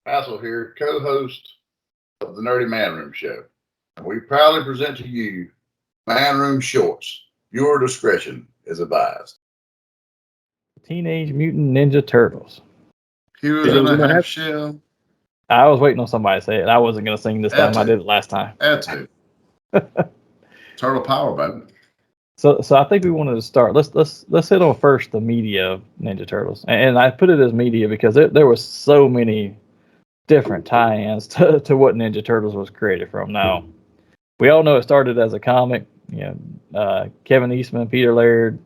Hassel here, co-host of the Nerdy Man Room Show. And we proudly present to you Man Room Shorts. Your discretion is advised. Teenage Mutant Ninja Turtles. Heroes in a half shell. I was waiting on somebody to say it. I wasn't going to sing this time. I did it last time. Had to. Turtle power, baby. So I think we wanted to start. Let's hit on first the media of Ninja Turtles, and I put it as media because there was so many different tie-ins to what Ninja Turtles was created from. Now we all know it started as a comic. Kevin Eastman, Peter Laird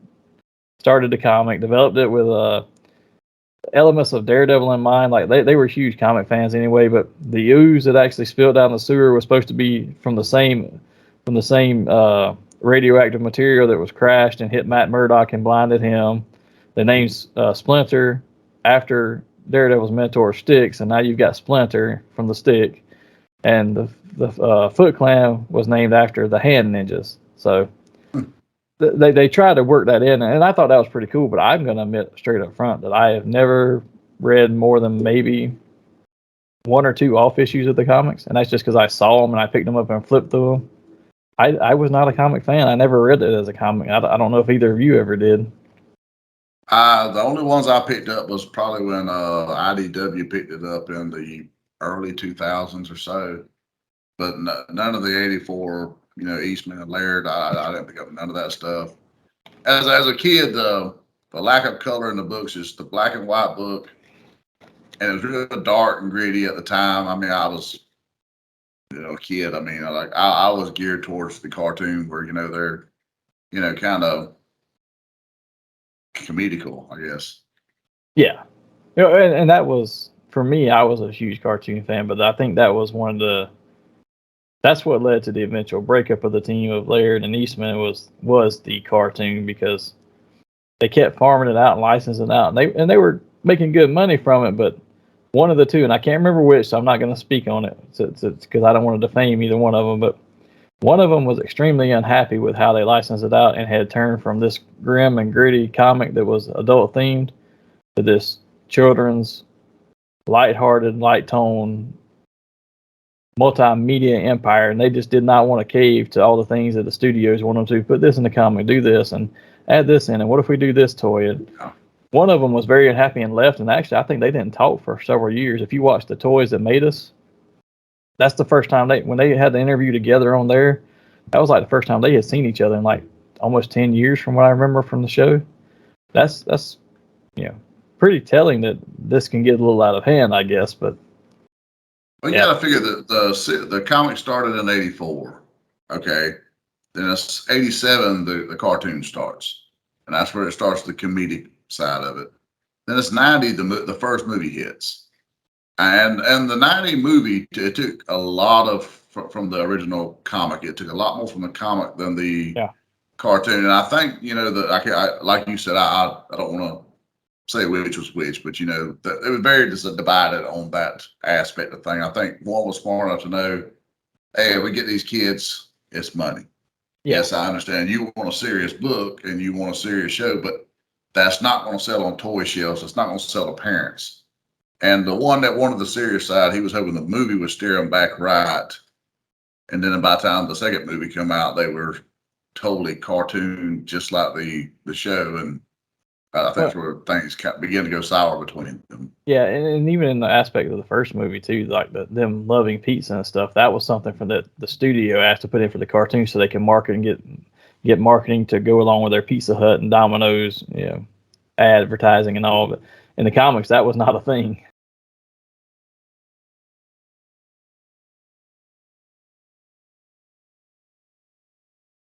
started the comic, developed it with elements of Daredevil in mind. Like they were huge comic fans anyway. But the ooze that actually spilled down the sewer was supposed to be from the same radioactive material that was crashed and hit Matt Murdock and blinded him. They named Splinter after Daredevil's mentor Styx, and now you've got Splinter from the Stick. And the Foot Clan was named after the Hand Ninjas. So they tried to work that in, and I thought that was pretty cool. But I'm going to admit straight up front that I have never read more than maybe one or two off issues of the comics, and that's just because I saw them and I picked them up and flipped through them. I was not a comic fan. I never read it as a comic. I don't know if either of you ever did. The only ones I picked up was probably when IDW picked it up in the early 2000s or so. But none of the 84, Eastman and Laird, I didn't pick up none of that stuff. As a kid, the lack of color in the books, just the black and white book, and it was real dark and gritty at the time. I mean, I was a kid. I mean, I was geared towards the cartoon where they're kind of comedical, I guess. Yeah, and that was for me. I was a huge cartoon fan, but I think that was that's what led to the eventual breakup of the team of Laird and Eastman was the cartoon, because they kept farming it out and licensing it out, and they were making good money from it, but one of the two, and I can't remember which, so I'm not going to speak on it because I don't want to defame either one of them, but one of them was extremely unhappy with how they licensed it out and had turned from this grim and gritty comic that was adult themed to this children's lighthearted, light tone multimedia empire, and they just did not want to cave to all the things that the studios wanted to put this in the comic, do this, and add this in, and what if we do this toy? And one of them was very unhappy and left, and actually I think they didn't talk for several years. If you watch the Toys That Made Us, that's the first time when they had the interview together on there, that was like the first time they had seen each other in like almost 10 years from what I remember from the show. That's pretty telling that this can get a little out of hand, I guess. But well, you got to figure that the comic started in 84. Okay. Then it's 87, the cartoon starts. And that's where it starts the comedic side of it. Then it's 90, the first movie hits. And the 90 movie, it took a lot from the original comic. It took a lot more from the comic than the cartoon. And I think, like you said, I don't want to say which was which, but it was very divided on that aspect of thing. I think one was smart enough to know, hey, if we get these kids, it's money. Yeah. Yes, I understand. You want a serious book and you want a serious show, but that's not going to sell on toy shelves. It's not going to sell to parents. And the one that wanted the serious side, he was hoping the movie would steer him back right. And then by the time the second movie came out, they were totally cartoon, just like the show. And I think that's where things began to go sour between them. Yeah, and even in the aspect of the first movie too, like them loving pizza and stuff, that was something from the studio asked to put in for the cartoon so they can market and get marketing to go along with their Pizza Hut and Domino's, advertising and all. But in the comics, that was not a thing.